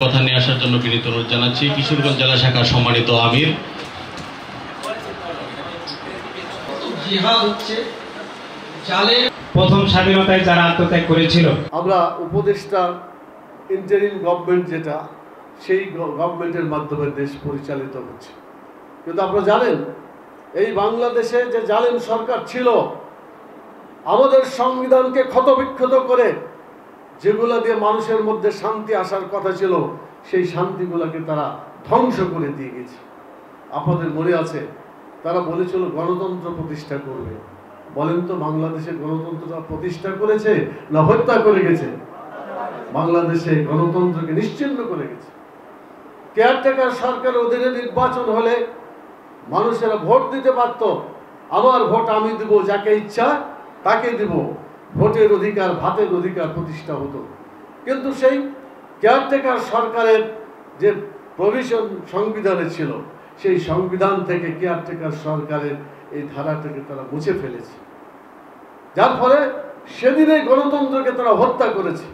কথা নিয়ে আসার জন্য বিনীত অনুরোধ জানাচ্ছি কিশোরগঞ্জ জেলা শাখার সম্মানিত আমির। জিহাদ হচ্ছে জালেম প্রথম স্বাধীনতায় যারা আত্মত্যাগ করেছিল। আমরা উপদেষ্টা ইন্টারিম গভর্নমেন্ট যেটা সেই গভর্নমেন্টের মাধ্যমে দেশ পরিচালিত হচ্ছে, কিন্তু আপনারা জানেন এই বাংলাদেশে যে জালেম সরকার ছিল আমাদের সংবিধানকে ক্ষতবিক্ষত করে যেগুলো দিয়ে মানুষের মধ্যে শান্তি আসার কথা ছিল সেই শান্তিগুলোকে তারা ধ্বংস করে দিয়ে গেছে। আপনাদের মনে আছে তারা বলেছিল গণতন্ত্র প্রতিষ্ঠা করবে। বলেন তো বাংলাদেশে গণতন্ত্রটা প্রতিষ্ঠা করেছে না হত্যা করে গেছে? বাংলাদেশে গণতন্ত্রকে নিশ্চিহ্ন করে গেছে। কেয়ারটেকার সরকারের অধীনে নির্বাচন হলে মানুষেরা ভোট দিতে পারত, আমার ভোট আমি দেব, যাকে ইচ্ছা তাকে দেব, ভোটের অধিকার ভাতের অধিকার প্রতিষ্ঠা হতো। কিন্তু সেই কেয়ারটেকার সরকারের যে প্রভিশন সংবিধানে ছিল সেই সংবিধান থেকে কেয়ারটেকার সরকারের এই ধারাটাকে তারা মুছে ফেলেছে, যার ফলে সেদিনে গণতন্ত্রকে তারা হত্যা করেছে।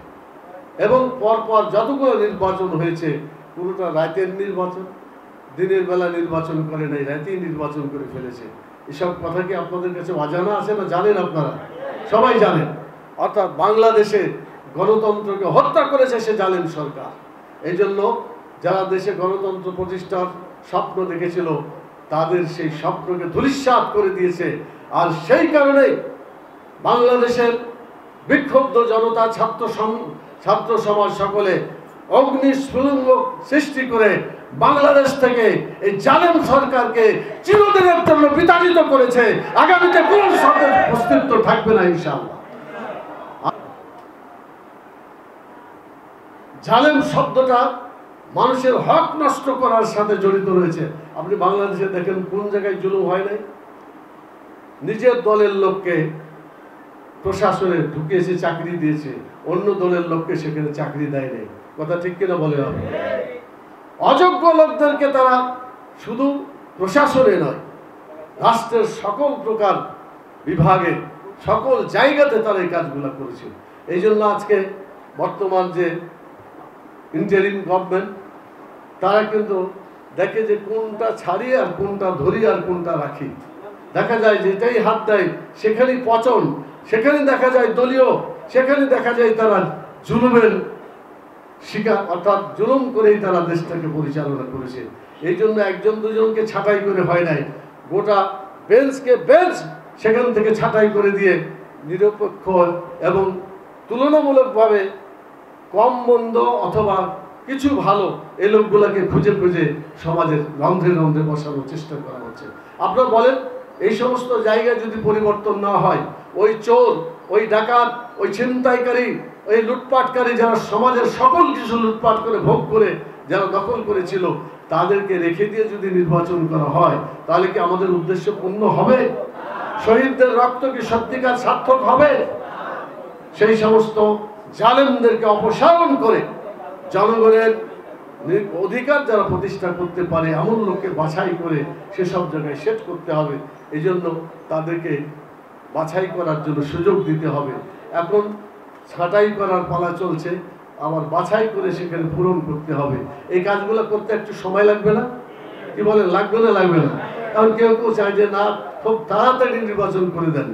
এবং পরপর যতগুলো নির্বাচন হয়েছে পুরোটা রাতের নির্বাচন, দিনের বেলা নির্বাচন করে নাই, রাতেই নির্বাচন করে ফেলেছে। এসব কথা কি আপনাদের কাছে অজানা আছে না জানেন? আপনারা সবাই জানেন। অর্থাৎ বাংলাদেশে গণতন্ত্রকে হত্যা করেছে সে জালেম সরকার। এই জন্য যারা দেশে গণতন্ত্র প্রতিষ্ঠার স্বপ্ন দেখেছিল তাদের সেই স্বপ্নকে ধূলিসাৎ করে দিয়েছে। আর সেই কারণে বাংলাদেশের বিক্ষুব্ধ জনতা, ছাত্র সমাজ সকলে অগ্নিস্ফুলিঙ্গ সৃষ্টি করে বাংলাদেশ থেকে এই জালেম সরকারকে চিরদিনের জন্য বিতাড়িত করেছে। আগামীতে কোন সরকারের অস্তিত্ব থাকবে না ইনশাআল্লাহ। জালেম শব্দটা মানুষের হক নষ্ট করার সাথে জড়িত রয়েছে। আপনি বাংলাদেশে দেখেন কোন জায়গায় জুলুম হয় নাই? নিজের দলের লোককে প্রশাসনে ঢুকিয়েছে, চাকরি দিয়েছে, অন্য দলের লোককে সেখানে চাকরি দেয় নাই। কথা ঠিক কিনা বলে? আপনি অযোগ্য লোকদেরকে তারা শুধু প্রশাসনে নয়, রাষ্ট্রের সকল প্রকার বিভাগে সকল জায়গাতে তারা এই কাজগুলো করেছে। এই জন্য আজকে বর্তমান যে ইন্টারিম গভর্নমেন্ট তারা কিন্তু দেখে যে কোনটা ছাড়ি আর কোনটা ধরি আর কোনটা রাখি। দেখা যায় যেটাই হাত দেয় সেখানেই পচন, সেখানে দেখা যায় দলীয়, সেখানে দেখা যায় তারা জুলুমের শিকার, অর্থাৎ জুলুম করেই তারা দেশটাকে পরিচালনা করেছে। এই জন্য একজন দুজনকে ছাঁটাই করে হয় নাই, গোটা বেঞ্চকে বেঞ্চ সেখান থেকে ছাঁটাই করে দিয়ে নিরপেক্ষ এবং তুলনামূলকভাবে কম মন্দ অথবা কিছু ভালো এই লোকগুলোকে খুঁজে খুঁজে সমাজের রন্ধ্রে রন্ধ্রে বসানোর চেষ্টা করা হচ্ছে। আপনারা বলেন এই সমস্ত জায়গায় যদি পরিবর্তন না হয়, ওই চোর, ওই ডাকাত, ওই ছিনতাইকারী, ওই লুটপাটকারী যারা সমাজের সকল কিছু লুটপাট করে ভোগ করে যারা দখল করেছিল তাদেরকে রেখে দিয়ে যদি নির্বাচন করা হয় তাহলে কি আমাদের উদ্দেশ্য পূর্ণ হবে? শহীদদের রক্ত কি সত্যিকার সার্থক হবে? সেই সমস্ত জালেমদেরকে অপসারণ করে জনগণের অধিকার যারা প্রতিষ্ঠা করতে পারে এমন লোককে বাছাই করে সেসব জায়গায় সেট করতে হবে। এই জন্য তাদেরকে বাছাই করার জন্য সুযোগ দিতে হবে। এখন ছাঁটাই করার পালা চলছে, আবার বাছাই করে সেখানে পূরণ করতে হবে। এই কাজগুলো করতে একটু সময় লাগবে না? কি বলেন, লাগবে না লাগবে না? কারণ কেউ কেউ চায় যে না খুব তাড়াতাড়ি নির্বাচন করে দেন।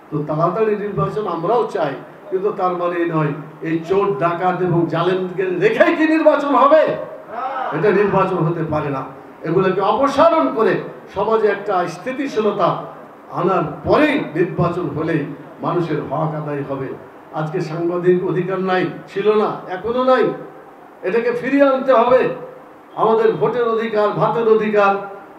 তো তাড়াতাড়ি নির্বাচন আমরাও চাই, কিন্তু তার মানে এই নয় এই চোর ডাকাত এবং জালেমকে রেখেই কি নির্বাচন হবে? এটা নির্বাচন হতে পারে না। এগুলোকে অপসারণ করে সমাজে একটা স্থিতিশীলতা আনার পরেই নির্বাচন হলেই মানুষের হক আদায় হবে। আজকে সাংবিধানিক অধিকার নাই, ছিল না, এখনো নাই। এটাকে ফিরিয়ে আনতে হবে। আমাদের ভোটের অধিকার, ভাতের অধিকার,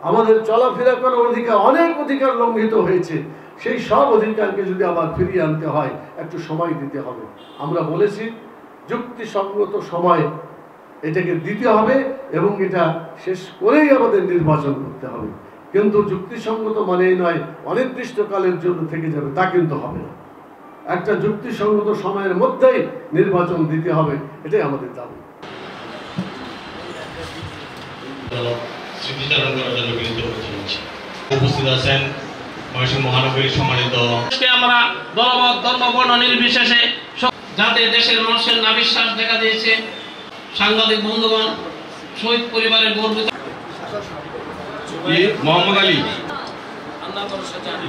আমাদের চলাফেরা করার অধিকার, অনেক অধিকার লঙ্ঘিত হয়েছে। সেই সব অধিকারকে যদি আবার ফিরিয়ে আনতে হয় একটু সময় দিতে হবে। আমরা বলেছি যুক্তিসঙ্গত সময় এটাকে দিতে হবে এবং এটা শেষ করেই আমাদের নির্বাচন করতে হবে। কিন্তু যুক্তিসঙ্গত মানেই নয় অনির্দিষ্টকালের জন্য থেকে যাবে, তা কিন্তু হবে না। একটা যুক্তিসঙ্গত সময়ের মধ্যেই নির্বাচন দিতে হবে, এটাই আমাদের দাবি। স্মৃতিচারণ করার জন্য বিনীত অনুরোধ জানাচ্ছি। উপস্থিত আছেন ময়মনসিংহ মহানগরীর সম্মানিত আমরা দলমত ধর্ম বর্ণ নির্বিশেষে যাতে দেশের মানুষের নাবিশ্বাস দেখা দিয়েছে সাংবাদিক বন্ধুগণ, শহীদ পরিবারের গর্বিত মোহাম্মদ আলী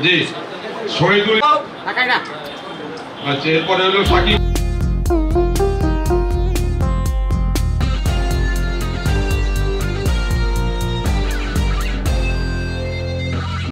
জি শহীদুল, আচ্ছা এরপরে হলো সাকিব।